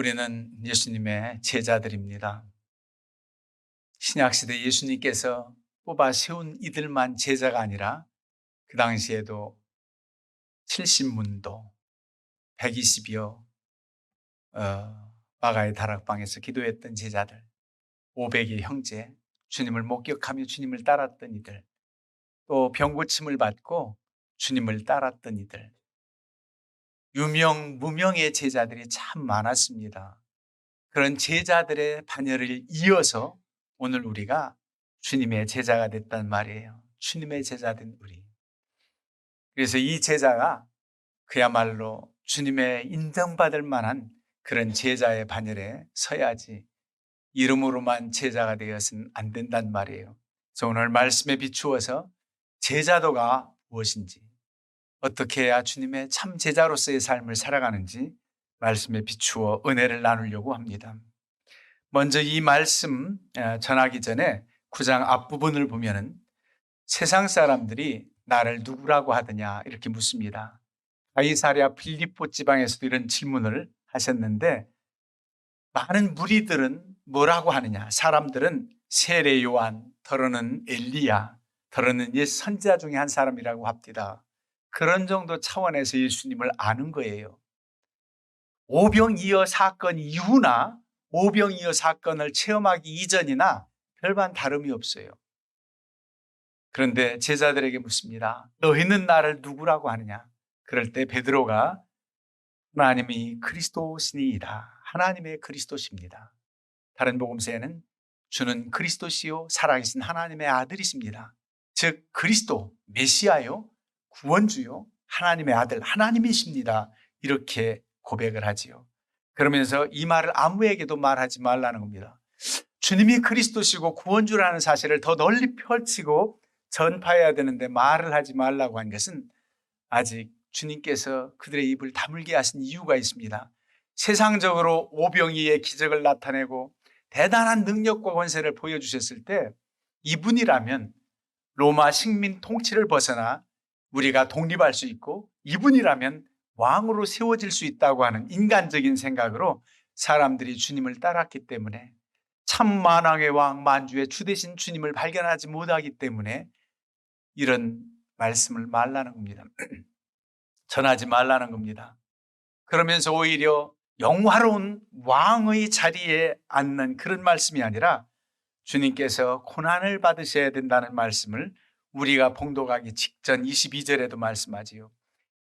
우리는 예수님의 제자들입니다. 신약시대 예수님께서 뽑아 세운 이들만 제자가 아니라 그 당시에도 70문도 120여 마가의 다락방에서 기도했던 제자들, 500의 형제, 주님을 목격하며 주님을 따랐던 이들, 또 병고침을 받고 주님을 따랐던 이들, 유명 무명의 제자들이 참 많았습니다. 그런 제자들의 반열을 이어서 오늘 우리가 주님의 제자가 됐단 말이에요. 주님의 제자된 우리. 그래서 이 제자가 그야말로 주님의 인정받을 만한 그런 제자의 반열에 서야지 이름으로만 제자가 되어서는 안 된단 말이에요. 그래서 오늘 말씀에 비추어서 제자도가 무엇인지, 어떻게 해야 주님의 참 제자로서의 삶을 살아가는지 말씀에 비추어 은혜를 나누려고 합니다. 먼저 이 말씀 전하기 전에 9장 앞부분을 보면은 세상 사람들이 나를 누구라고 하더냐 이렇게 묻습니다. 가이사랴 빌립보 지방에서도 이런 질문을 하셨는데 많은 무리들은 뭐라고 하느냐. 사람들은 세례 요한, 더러는 엘리야, 더러는 옛 선지자 중에 한 사람이라고 합디다. 그런 정도 차원에서 예수님을 아는 거예요. 오병이어 사건 이후나 오병이어 사건을 체험하기 이전이나 별반 다름이 없어요. 그런데 제자들에게 묻습니다. 너희는 나를 누구라고 하느냐? 그럴 때 베드로가 하나님이 그리스도시니이다. 하나님의 그리스도십니다. 다른 복음서에는 주는 그리스도시요 살아계신 하나님의 아들이십니다. 즉 그리스도, 메시아요, 구원주요, 하나님의 아들, 하나님이십니다. 이렇게 고백을 하지요. 그러면서 이 말을 아무에게도 말하지 말라는 겁니다. 주님이 그리스도시고 구원주라는 사실을 더 널리 펼치고 전파해야 되는데 말을 하지 말라고 한 것은 아직 주님께서 그들의 입을 다물게 하신 이유가 있습니다. 세상적으로 오병이의 기적을 나타내고 대단한 능력과 권세를 보여주셨을 때 이분이라면 로마 식민 통치를 벗어나 우리가 독립할 수 있고 이분이라면 왕으로 세워질 수 있다고 하는 인간적인 생각으로 사람들이 주님을 따랐기 때문에 참 만왕의 왕 만주의 주 되신 주님을 발견하지 못하기 때문에 이런 말씀을 말라는 겁니다. 전하지 말라는 겁니다. 그러면서 오히려 영화로운 왕의 자리에 앉는 그런 말씀이 아니라 주님께서 고난을 받으셔야 된다는 말씀을 우리가 봉독하기 직전 22절에도 말씀하지요.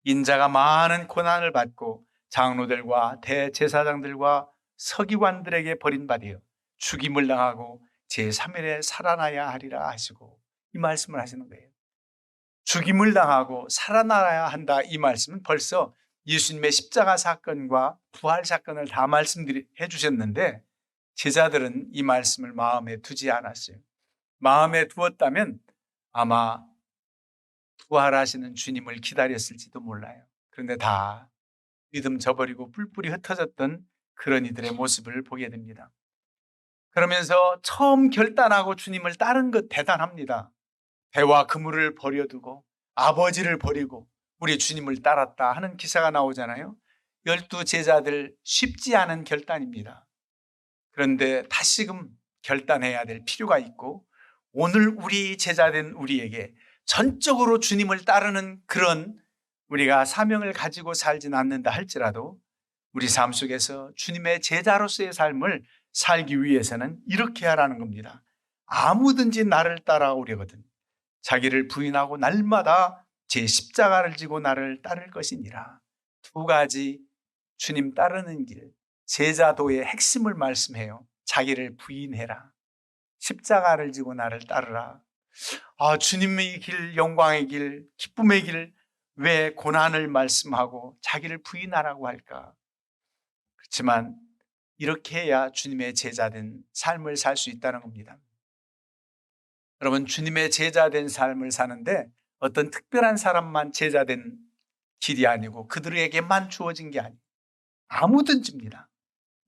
인자가 많은 고난을 받고 장로들과 대제사장들과 서기관들에게 버림받아 죽임을 당하고 제3일에 살아나야 하리라 하시고 이 말씀을 하시는 거예요. 죽임을 당하고 살아나야 한다 이 말씀은 벌써 예수님의 십자가 사건과 부활 사건을 다 말씀해 주셨는데 제자들은 이 말씀을 마음에 두지 않았어요. 마음에 두었다면 아마 부활하시는 주님을 기다렸을지도 몰라요. 그런데 다 믿음 저버리고 뿔뿔이 흩어졌던 그런 이들의 모습을 보게 됩니다. 그러면서 처음 결단하고 주님을 따른 것 대단합니다. 배와 그물을 버려두고 아버지를 버리고 우리 주님을 따랐다 하는 기사가 나오잖아요. 12 제자들 쉽지 않은 결단입니다. 그런데 다시금 결단해야 될 필요가 있고 오늘 우리 제자된 우리에게 전적으로 주님을 따르는 그런 우리가 사명을 가지고 살진 않는다 할지라도 우리 삶 속에서 주님의 제자로서의 삶을 살기 위해서는 이렇게 하라는 겁니다. 아무든지 나를 따라오려거든 자기를 부인하고 날마다 제 십자가를 지고 나를 따를 것이니라. 두 가지 주님 따르는 길, 제자도의 핵심을 말씀해요. 자기를 부인해라. 십자가를 지고 나를 따르라. 주님의 길, 영광의 길, 기쁨의 길, 왜 고난을 말씀하고 자기를 부인하라고 할까? 그렇지만 이렇게 해야 주님의 제자된 삶을 살 수 있다는 겁니다. 여러분, 주님의 제자된 삶을 사는데 어떤 특별한 사람만 제자된 길이 아니고 그들에게만 주어진 게 아니에요. 아무든지입니다.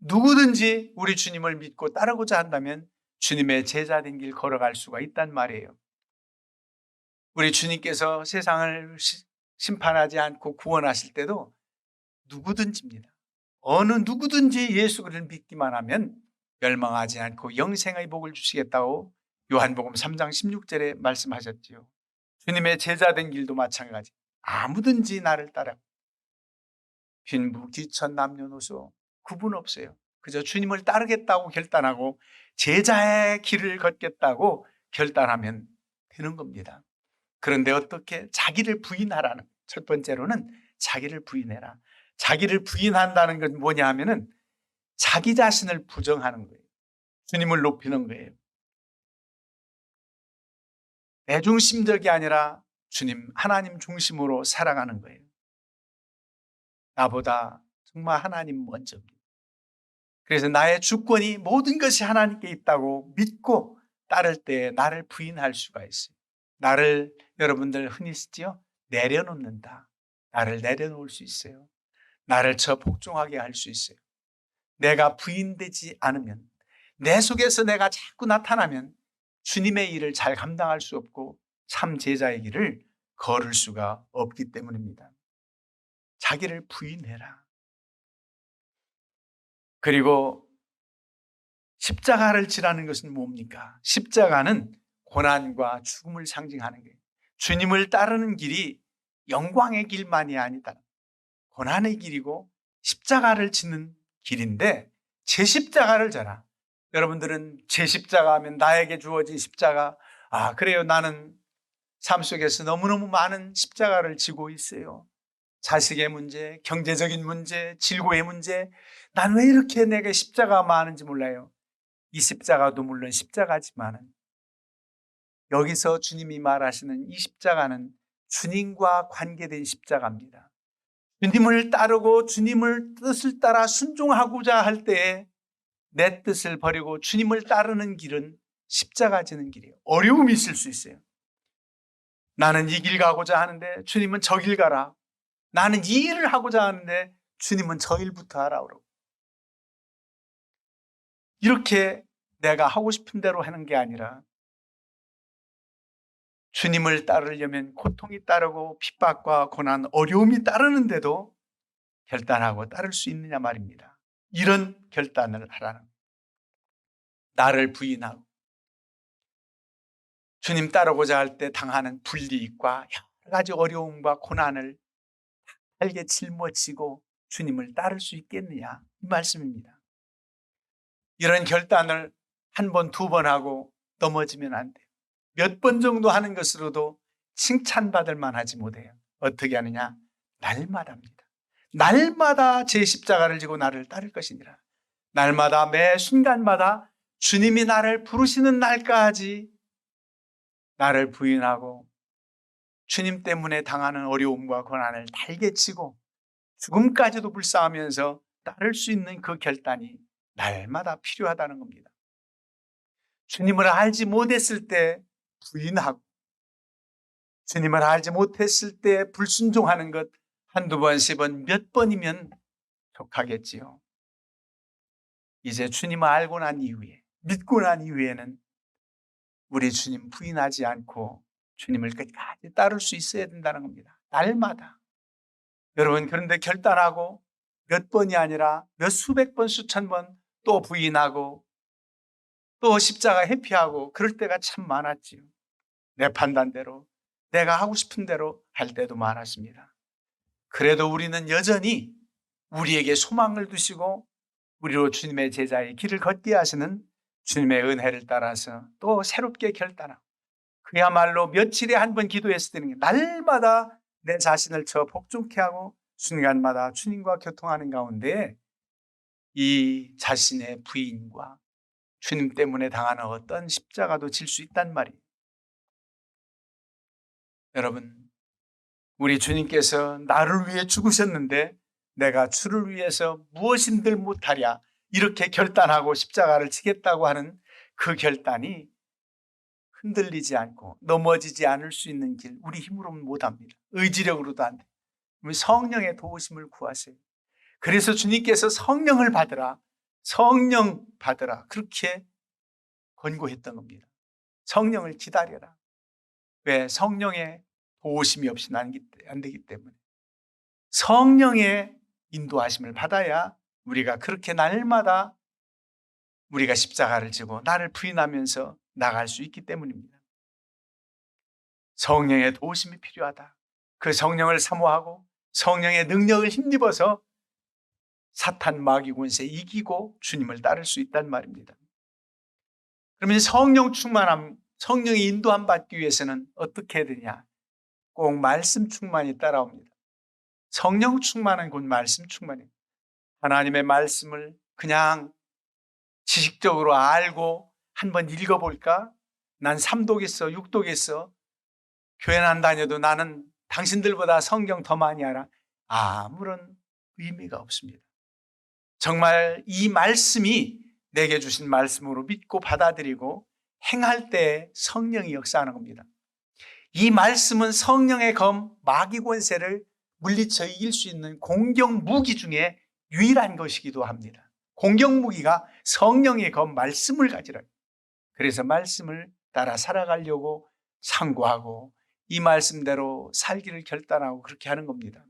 누구든지 우리 주님을 믿고 따르고자 한다면 주님의 제자된 길 걸어갈 수가 있단 말이에요. 우리 주님께서 세상을 심판하지 않고 구원하실 때도 누구든지입니다. 어느 누구든지 예수 그리스도를 믿기만 하면 멸망하지 않고 영생의 복을 주시겠다고 요한복음 3장 16절에 말씀하셨지요. 주님의 제자된 길도 마찬가지. 아무든지 나를 따라 빈부 귀천 남녀노소 구분 없어요. 그저 주님을 따르겠다고 결단하고 제자의 길을 걷겠다고 결단하면 되는 겁니다. 그런데 어떻게 자기를 부인하라는, 첫 번째로는 자기를 부인해라. 자기를 부인한다는 건 뭐냐 하면은 자기 자신을 부정하는 거예요. 주님을 높이는 거예요. 내 중심적이 아니라 주님, 하나님 중심으로 살아가는 거예요. 나보다 정말 하나님 먼저입니다. 그래서 나의 주권이 모든 것이 하나님께 있다고 믿고 따를 때 나를 부인할 수가 있어요. 나를 여러분들 흔히 쓰지요? 내려놓는다. 나를 내려놓을 수 있어요. 나를 저 복종하게 할 수 있어요. 내가 부인되지 않으면, 내 속에서 내가 자꾸 나타나면 주님의 일을 잘 감당할 수 없고 참 제자의 길을 걸을 수가 없기 때문입니다. 자기를 부인해라. 그리고 십자가를 지라는 것은 뭡니까? 십자가는 고난과 죽음을 상징하는 거예요. 주님을 따르는 길이 영광의 길만이 아니다. 고난의 길이고 십자가를 지는 길인데 제 십자가를 져라. 여러분들은 제 십자가 하면 나에게 주어진 십자가, 아 그래요, 나는 삶 속에서 너무너무 많은 십자가를 지고 있어요. 자식의 문제, 경제적인 문제, 질고의 문제, 난 왜 이렇게 내게 십자가가 많은지 몰라요. 이 십자가도 물론 십자가지만은 여기서 주님이 말하시는 이 십자가는 주님과 관계된 십자가입니다. 주님을 따르고 주님을 뜻을 따라 순종하고자 할 때에 내 뜻을 버리고 주님을 따르는 길은 십자가 지는 길이에요. 어려움이 있을 수 있어요. 나는 이 길 가고자 하는데 주님은 저 길 가라. 나는 이 일을 하고자 하는데 주님은 저 일부터 하라 그러고. 이렇게 내가 하고 싶은 대로 하는 게 아니라 주님을 따르려면 고통이 따르고 핍박과 고난, 어려움이 따르는데도 결단하고 따를 수 있느냐 말입니다. 이런 결단을 하라는 거예요. 나를 부인하고 주님 따르고자 할 때 당하는 불이익과 여러 가지 어려움과 고난을 달게 짊어지고 주님을 따를 수 있겠느냐, 이 말씀입니다. 이런 결단을 한 번, 두 번 하고 넘어지면 안 돼요. 몇 번 정도 하는 것으로도 칭찬받을 만하지 못해요. 어떻게 하느냐? 날마다입니다. 날마다 제 십자가를 지고 나를 따를 것이니라. 날마다 매 순간마다 주님이 나를 부르시는 날까지 나를 부인하고 주님 때문에 당하는 어려움과 고난을 달게 치고 죽음까지도 불사하면서 따를 수 있는 그 결단이 날마다 필요하다는 겁니다. 주님을 알지 못했을 때 부인하고 주님을 알지 못했을 때 불순종하는 것 한두 번, 세 번, 몇 번이면 족하겠지요. 이제 주님을 알고 난 이후에, 믿고 난 이후에는 우리 주님 부인하지 않고 주님을 끝까지 따를 수 있어야 된다는 겁니다. 날마다. 여러분, 그런데 결단하고 몇 번이 아니라 몇 수백 번, 수천 번 또 부인하고 또 십자가 회피하고 그럴 때가 참 많았지요. 내 판단대로, 내가 하고 싶은 대로 할 때도 많았습니다. 그래도 우리는 여전히 우리에게 소망을 두시고 우리로 주님의 제자의 길을 걷게 하시는 주님의 은혜를 따라서 또 새롭게 결단하고 그야말로 며칠에 한 번 기도했을 때는 날마다 내 자신을 저 복종케 하고 순간마다 주님과 교통하는 가운데 이 자신의 부인과 주님 때문에 당하는 어떤 십자가도 질 수 있단 말이에요. 여러분, 우리 주님께서 나를 위해 죽으셨는데 내가 주를 위해서 무엇인들 못하랴 이렇게 결단하고 십자가를 지겠다고 하는 그 결단이 흔들리지 않고 넘어지지 않을 수 있는 길, 우리 힘으로는 못합니다. 의지력으로도 안 돼요. 성령의 도우심을 구하세요. 그래서 주님께서 성령을 받으라, 성령 받으라 그렇게 권고했던 겁니다. 성령을 기다려라. 왜? 성령의 도우심이 없이는 안 되기 때문에 성령의 인도하심을 받아야 우리가 그렇게 날마다 우리가 십자가를 지고 나를 부인하면서 나갈 수 있기 때문입니다. 성령의 도우심이 필요하다. 그 성령을 사모하고 성령의 능력을 힘입어서 사탄 마귀 권세 이기고 주님을 따를 수 있단 말입니다. 그러면 성령 충만함, 성령의 인도함 받기 위해서는 어떻게 해야 되냐? 꼭 말씀 충만이 따라옵니다. 성령 충만은 곧 말씀 충만입니다. 하나님의 말씀을 그냥 지식적으로 알고 한번 읽어볼까? 난 삼독했어, 육독했어. 교회는 안 다녀도 나는 당신들보다 성경 더 많이 알아. 아무런 의미가 없습니다. 정말 이 말씀이 내게 주신 말씀으로 믿고 받아들이고 행할 때 성령이 역사하는 겁니다. 이 말씀은 성령의 검, 마귀 권세를 물리쳐 이길 수 있는 공격 무기 중에 유일한 것이기도 합니다. 공격 무기가 성령의 검, 말씀을 가지라. 그래서 말씀을 따라 살아가려고 상고하고 이 말씀대로 살기를 결단하고 그렇게 하는 겁니다.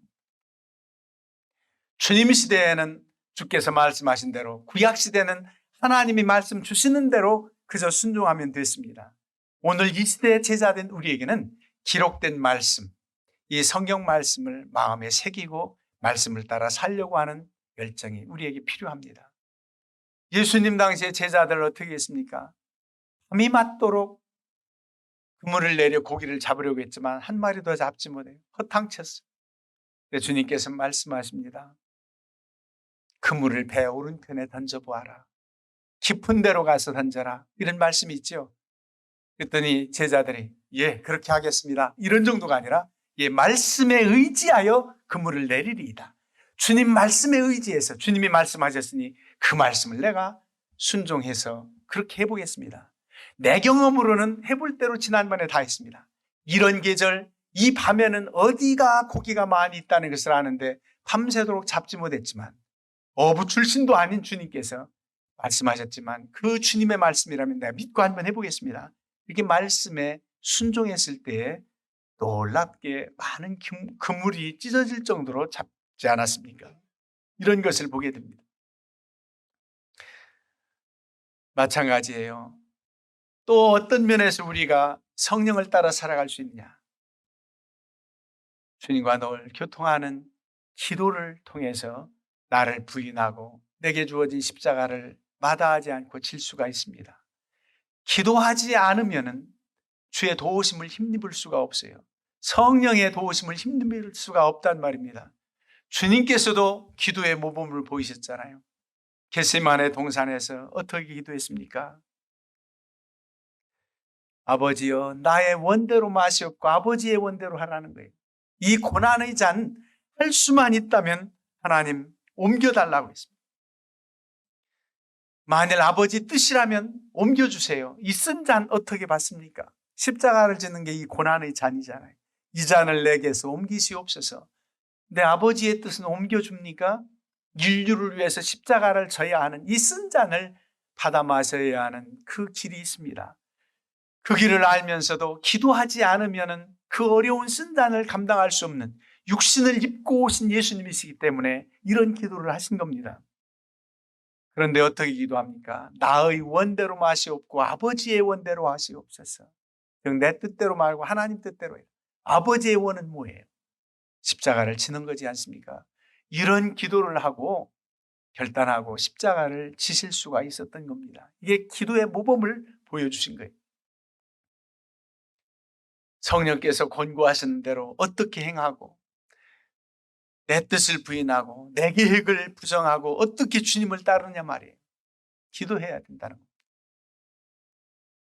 주님 시대에는 주께서 말씀하신 대로, 구약 시대는 하나님이 말씀 주시는 대로 그저 순종하면 됐습니다. 오늘 이 시대의 제자된 우리에게는 기록된 말씀, 이 성경 말씀을 마음에 새기고 말씀을 따라 살려고 하는 열정이 우리에게 필요합니다. 예수님 당시의 제자들 어떻게 했습니까? 밤이 맞도록 그물을 내려 고기를 잡으려고 했지만 한 마리도 잡지 못해요. 허탕쳤어요. 근데 주님께서 말씀하십니다. 그물을 배 오른편에 던져보아라. 깊은 데로 가서 던져라. 이런 말씀이 있죠. 그랬더니 제자들이 예, 그렇게 하겠습니다. 이런 정도가 아니라 예, 말씀에 의지하여 그물을 내리리이다. 주님 말씀에 의지해서 주님이 말씀하셨으니 그 말씀을 내가 순종해서 그렇게 해보겠습니다. 내 경험으로는 해볼 대로 지난번에 다 했습니다. 이런 계절, 이 밤에는 어디가 고기가 많이 있다는 것을 아는데 밤새도록 잡지 못했지만 어부 출신도 아닌 주님께서 말씀하셨지만 그 주님의 말씀이라면 내가 믿고 한번 해보겠습니다. 이렇게 말씀에 순종했을 때에 놀랍게 많은 그물이 찢어질 정도로 잡지 않았습니까? 이런 것을 보게 됩니다. 마찬가지예요. 또 어떤 면에서 우리가 성령을 따라 살아갈 수 있느냐? 주님과 늘 교통하는 기도를 통해서 나를 부인하고 내게 주어진 십자가를 마다하지 않고 질 수가 있습니다. 기도하지 않으면 주의 도우심을 힘입을 수가 없어요. 성령의 도우심을 힘입을 수가 없단 말입니다. 주님께서도 기도의 모범을 보이셨잖아요. 겟세마네 동산에서 어떻게 기도했습니까? 아버지여, 나의 원대로 마시옵고 아버지의 원대로 하라는 거예요. 이 고난의 잔 할 수만 있다면 하나님 옮겨달라고 했습니다. 만일 아버지 뜻이라면 옮겨주세요. 이 쓴 잔 어떻게 받습니까? 십자가를 지는 게 이 고난의 잔이잖아요. 이 잔을 내게서 옮기시옵소서. 내 아버지의 뜻은 옮겨줍니까? 인류를 위해서 십자가를 져야 하는 이 쓴 잔을 받아 마셔야 하는 그 길이 있습니다. 그 길을 알면서도 기도하지 않으면 그 어려운 쓴 잔을 감당할 수 없는 육신을 입고 오신 예수님이시기 때문에 이런 기도를 하신 겁니다. 그런데 어떻게 기도합니까? 나의 원대로 마시옵고 아버지의 원대로 하시옵소서. 내 뜻대로 말고 하나님 뜻대로 해요. 아버지의 원은 뭐예요? 십자가를 지는 거지 않습니까? 이런 기도를 하고 결단하고 십자가를 지실 수가 있었던 겁니다. 이게 기도의 모범을 보여주신 거예요. 성령께서 권고하시는 대로 어떻게 행하고 내 뜻을 부인하고 내 계획을 부정하고 어떻게 주님을 따르냐 말이에요. 기도해야 된다는 겁니다.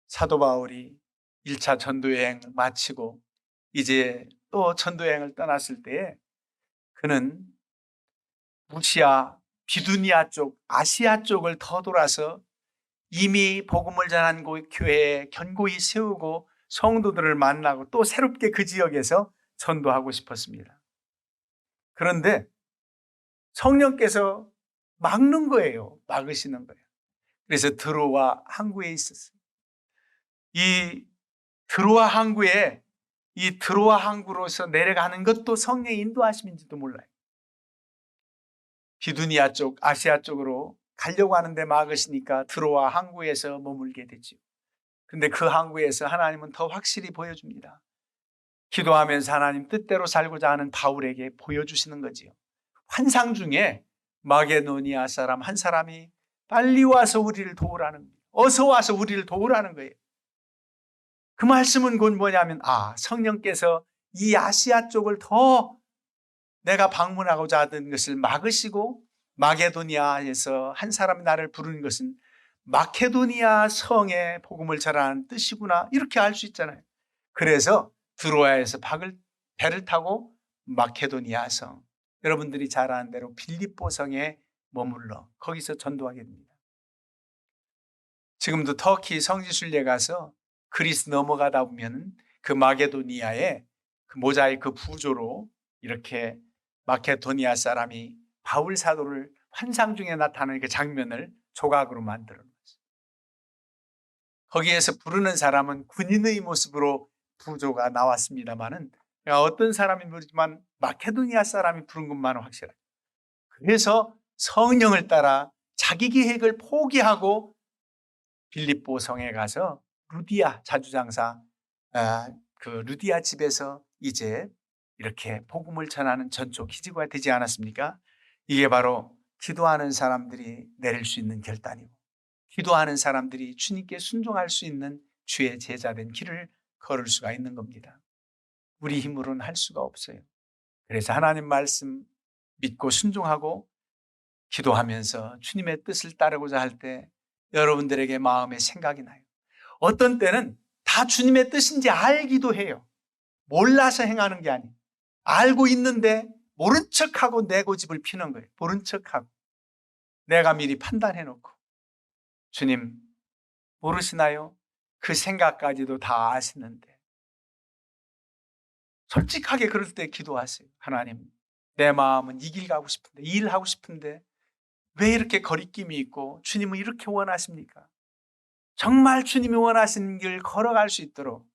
사도 바울이 1차 전도여행을 마치고 이제 또 전도여행을 떠났을 때에 그는 무시아, 비두니아 쪽, 아시아 쪽을 더 돌아서 이미 복음을 전한 교회에 견고히 세우고 성도들을 만나고 또 새롭게 그 지역에서 전도하고 싶었습니다. 그런데 성령께서 막는 거예요. 막으시는 거예요. 그래서 드로아 항구에 있었어요. 이 드로아 항구에 이 드로아 항구로서 내려가는 것도 성령의 인도하심인지도 몰라요. 비두니아 쪽, 아시아 쪽으로 가려고 하는데 막으시니까 드로아 항구에서 머물게 되죠. 근데 그 항구에서 하나님은 더 확실히 보여줍니다. 기도하면서 하나님 뜻대로 살고자 하는 바울에게 보여주시는 거지요. 환상 중에 마게도니아 사람 한 사람이 빨리 와서 우리를 도우라는 거예요. 어서 와서 우리를 도우라는 거예요. 그 말씀은 곧 뭐냐면 성령께서 이 아시아 쪽을 더 내가 방문하고자 하던 것을 막으시고 마게도니아에서 한 사람이 나를 부르는 것은 마케도니아 성에 복음을 전하는 뜻이구나, 이렇게 알 수 있잖아요. 그래서 드로아에서 배를 타고 마케도니아 성, 여러분들이 잘 아는 대로 빌립보 성에 머물러 거기서 전도하게 됩니다. 지금도 터키 성지순례 가서 그리스 넘어가다 보면 그 마게도니아의 그 모자이크 부조로 이렇게 마케도니아 사람이 바울 사도를 환상 중에 나타나는 그 장면을 조각으로 만들어 놨어요. 거기에서 부르는 사람은 군인의 모습으로 부조가 나왔습니다만은 어떤 사람이 부르지만 마케도니아 사람이 부른 것만은 확실해요. 그래서 성령을 따라 자기 계획을 포기하고 빌립보 성에 가서 루디아 자주장사 그 루디아 집에서 이제 이렇게 복음을 전하는 전초 기지가 되지 않았습니까? 이게 바로 기도하는 사람들이 내릴 수 있는 결단이고, 기도하는 사람들이 주님께 순종할 수 있는 주의 제자된 길을 걸을 수가 있는 겁니다. 우리 힘으로는 할 수가 없어요. 그래서 하나님 말씀 믿고 순종하고 기도하면서 주님의 뜻을 따르고자 할 때 여러분들에게 마음에 생각이 나요. 어떤 때는 다 주님의 뜻인지 알기도 해요. 몰라서 행하는 게 아니에요. 알고 있는데 모른 척하고 내 고집을 피는 거예요. 모른 척하고 내가 미리 판단해놓고, 주님 모르시나요? 그 생각까지도 다 아시는데. 솔직하게 그럴 때 기도하세요. 하나님, 내 마음은 이 길 가고 싶은데, 이 일 하고 싶은데 왜 이렇게 거리낌이 있고 주님은 이렇게 원하십니까? 정말 주님이 원하시는 길 걸어갈 수 있도록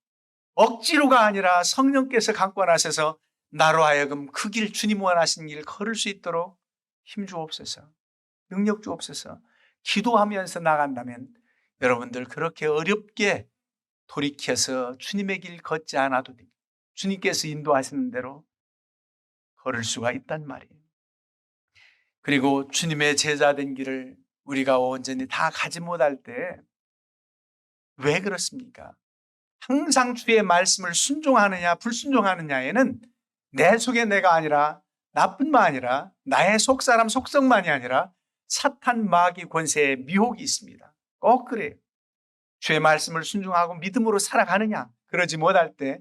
억지로가 아니라 성령께서 강권하셔서 나로 하여금 그 길, 주님 원하시는 길 걸을 수 있도록 힘 주옵소서, 능력 주옵소서. 기도하면서 나간다면 여러분들 그렇게 어렵게 돌이켜서 주님의 길 걷지 않아도 됩니다. 주님께서 인도하시는 대로 걸을 수가 있단 말이에요. 그리고 주님의 제자된 길을 우리가 온전히 다 가지 못할 때 왜 그렇습니까? 항상 주의 말씀을 순종하느냐 불순종하느냐에는 내 속에 내가 아니라, 나뿐만 아니라 나의 속사람 속성만이 아니라 사탄 마귀 권세의 미혹이 있습니다. 꼭 그래요. 주의 말씀을 순종하고 믿음으로 살아가느냐, 그러지 못할 때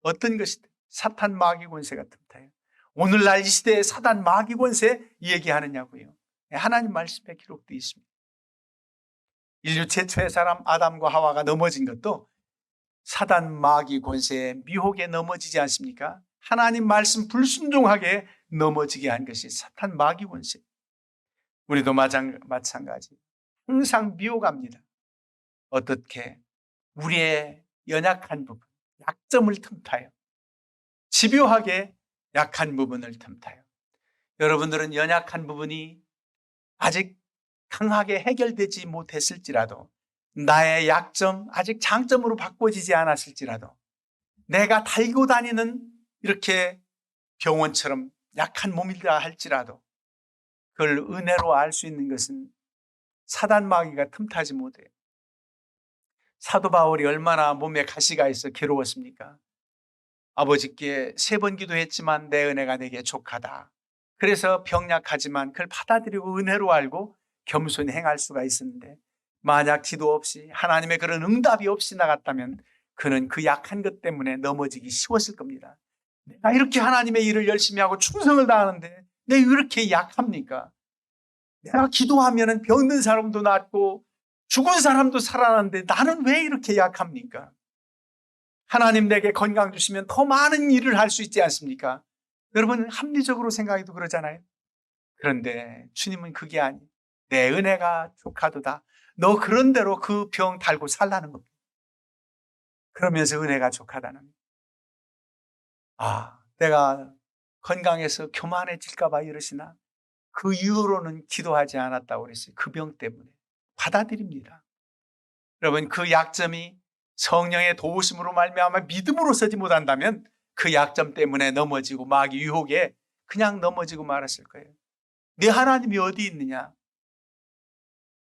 어떤 것이든 사탄 마귀 권세가 틈타요. 오늘날 이 시대에 사탄 마귀 권세 얘기하느냐고요. 하나님 말씀에 기록되어 있습니다. 인류 최초의 사람 아담과 하와가 넘어진 것도 사단 마귀 권세의 미혹에 넘어지지 않습니까? 하나님 말씀 불순종하게 넘어지게 한 것이 사탄 마귀 권세. 우리도 마찬가지. 항상 미혹합니다. 어떻게? 우리의 연약한 부분, 약점을 틈타요. 집요하게 약한 부분을 틈타요. 여러분들은 연약한 부분이 아직 강하게 해결되지 못했을지라도, 나의 약점 아직 장점으로 바꿔지지 않았을지라도, 내가 달고 다니는 이렇게 병원처럼 약한 몸이라 할지라도 그걸 은혜로 알 수 있는 것은 사단 마귀가 틈타지 못해요. 사도 바울이 얼마나 몸에 가시가 있어 괴로웠습니까? 아버지께 3번 기도했지만 내 은혜가 내게 족하다. 그래서 병약하지만 그걸 받아들이고 은혜로 알고 겸손히 행할 수가 있었는데, 만약 기도 없이 하나님의 그런 응답이 없이 나갔다면 그는 그 약한 것 때문에 넘어지기 쉬웠을 겁니다. 내가 이렇게 하나님의 일을 열심히 하고 충성을 다하는데 내가 왜 이렇게 약합니까? 내가 기도하면 병든 사람도 낫고 죽은 사람도 살아나는데 나는 왜 이렇게 약합니까? 하나님 내게 건강 주시면 더 많은 일을 할 수 있지 않습니까? 여러분 합리적으로 생각해도 그러잖아요. 그런데 주님은 그게 아니에요. 내 은혜가 족하도다. 너 그런 대로 그 병 달고 살라는 겁니다. 그러면서 은혜가 족하다는 거예요. 내가 건강해서 교만해질까 봐 이러시나? 그 이후로는 기도하지 않았다고 그랬어요. 그 병 때문에. 받아들입니다. 여러분, 그 약점이 성령의 도우심으로 말미암아 믿음으로 서지 못한다면 그 약점 때문에 넘어지고 마귀 유혹에 그냥 넘어지고 말았을 거예요. 내 하나님이 어디 있느냐?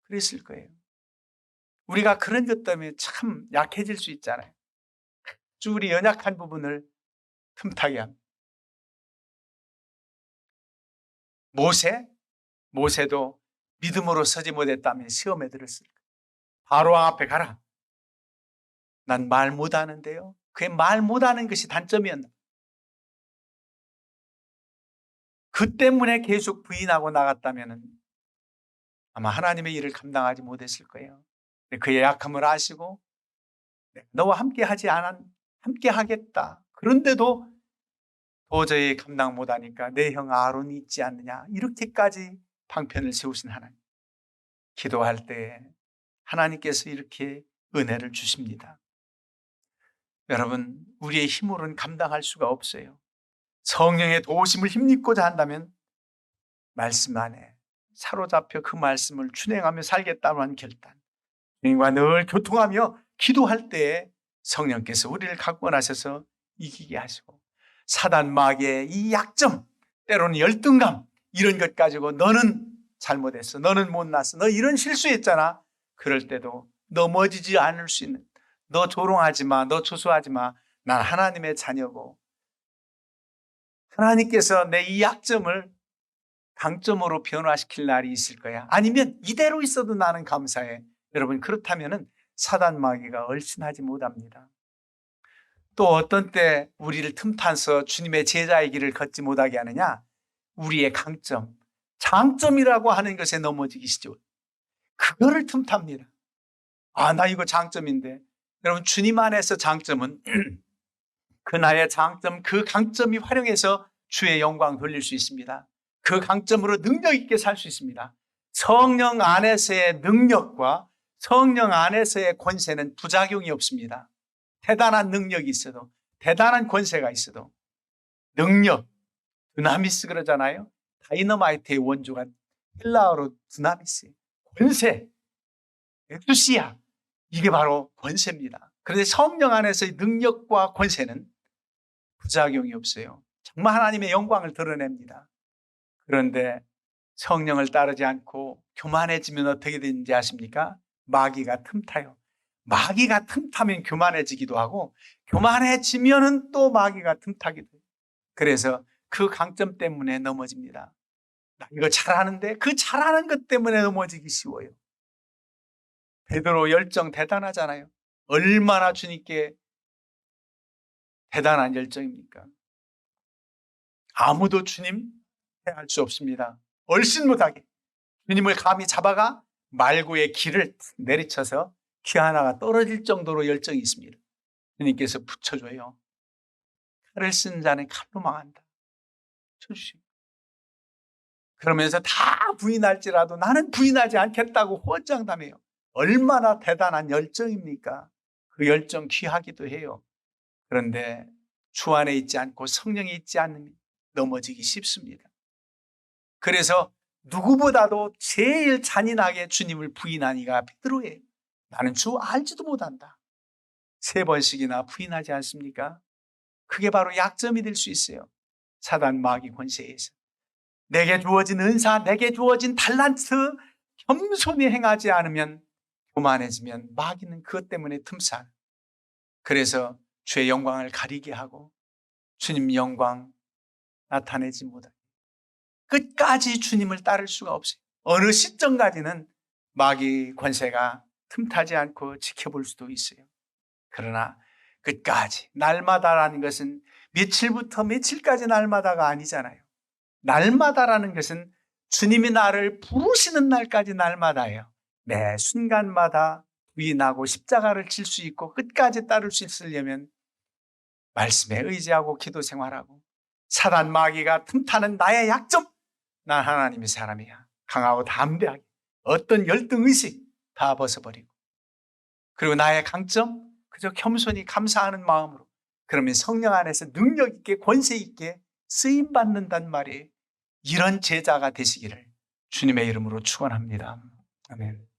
그랬을 거예요. 우리가 그런 것 때문에 참 약해질 수 있잖아요. 쭉 우리 연약한 부분을 틈타게 합니다. 모세도 믿음으로 서지 못했다면 시험에 들었을 거예요. 바로왕 앞에 가라. 난 말 못하는데요. 그게 말 못하는 것이 단점이었나. 그 때문에 계속 부인하고 나갔다면 아마 하나님의 일을 감당하지 못했을 거예요. 그의 약함을 아시고 너와 함께 하겠다. 그런데도 도저히 감당 못하니까 내 형 아론이 있지 않느냐. 이렇게까지 방편을 세우신 하나님. 기도할 때 하나님께서 이렇게 은혜를 주십니다. 여러분, 우리의 힘으로는 감당할 수가 없어요. 성령의 도우심을 힘입고자 한다면 말씀 안에 사로잡혀 그 말씀을 준행하며 살겠다는 결단, 주님과 늘 교통하며 기도할 때에 성령께서 우리를 각본하셔서 이기게 하시고 사단 마귀의 이 약점, 때로는 열등감 이런 것 가지고 너는 잘못했어, 너는 못났어, 너 이런 실수했잖아. 그럴 때도 넘어지지 않을 수 있는, 너 조롱하지 마, 너 조소하지 마, 난 하나님의 자녀고 하나님께서 내 이 약점을 강점으로 변화시킬 날이 있을 거야. 아니면 이대로 있어도 나는 감사해. 여러분, 그렇다면 사단 마귀가 얼씬하지 못합니다. 또 어떤 때 우리를 틈타서 주님의 제자의 길을 걷지 못하게 하느냐? 우리의 강점, 장점이라고 하는 것에 넘어지기 시죠. 그거를 틈탑니다. 아, 나 이거 장점인데. 여러분, 주님 안에서 장점은 그 나의 장점, 그 강점이 활용해서 주의 영광 돌릴 수 있습니다. 그 강점으로 능력 있게 살 수 있습니다. 성령 안에서의 능력과 성령 안에서의 권세는 부작용이 없습니다. 대단한 능력이 있어도, 대단한 권세가 있어도 능력, 드나미스 그러잖아요. 다이너마이트의 원조가 헬라어로 드나미스, 권세, 엑두시아, 이게 바로 권세입니다. 그런데 성령 안에서의 능력과 권세는 부작용이 없어요. 정말 하나님의 영광을 드러냅니다. 그런데 성령을 따르지 않고 교만해지면 어떻게 되는지 아십니까? 마귀가 틈타요. 마귀가 틈타면 교만해지기도 하고 교만해지면은 또 마귀가 틈타기도 해요. 그래서 그 강점 때문에 넘어집니다. 나 이거 잘하는데 그 잘하는 것 때문에 넘어지기 쉬워요. 베드로 열정 대단하잖아요. 얼마나 주님께 대단한 열정입니까? 아무도 주님 할 수 없습니다. 얼씬 못하게 주님을 감히 잡아가 말구의 길을 내리쳐서 키 하나가 떨어질 정도로 열정이 있습니다. 주님께서 붙여줘요. 칼을 쓴 자는 칼로 망한다. 쳐주십니다. 그러면서 다 부인할지라도 나는 부인하지 않겠다고 호언장담해요. 얼마나 대단한 열정입니까? 그 열정 귀하기도 해요. 그런데 주 안에 있지 않고 성령이 있지 않으면 넘어지기 쉽습니다. 그래서 누구보다도 제일 잔인하게 주님을 부인한 이가 베드로예요. 나는 주 알지도 못한다. 3번씩이나 부인하지 않습니까? 그게 바로 약점이 될 수 있어요. 사단 마귀 권세에서. 내게 주어진 은사, 내게 주어진 달란트 겸손히 행하지 않으면, 교만해지면 마귀는 그것 때문에 틈살. 그래서 주의 영광을 가리게 하고 주님 영광 나타내지 못하게. 끝까지 주님을 따를 수가 없어요. 어느 시점까지는 마귀 권세가 틈타지 않고 지켜볼 수도 있어요. 그러나 끝까지, 날마다라는 것은 며칠부터 며칠까지 날마다가 아니잖아요. 날마다라는 것은 주님이 나를 부르시는 날까지 날마다예요. 매 순간마다 부인하고 십자가를 칠 수 있고 끝까지 따를 수 있으려면 말씀에 의지하고 기도 생활하고, 사단 마귀가 틈타는 나의 약점, 난 하나님의 사람이야. 강하고 담대하게 어떤 열등의식 다 벗어버리고, 그리고 나의 강점, 그저 겸손히 감사하는 마음으로, 그러면 성령 안에서 능력 있게 권세 있게 쓰임받는단 말이에요. 이런 제자가 되시기를 주님의 이름으로 축원합니다. 아멘.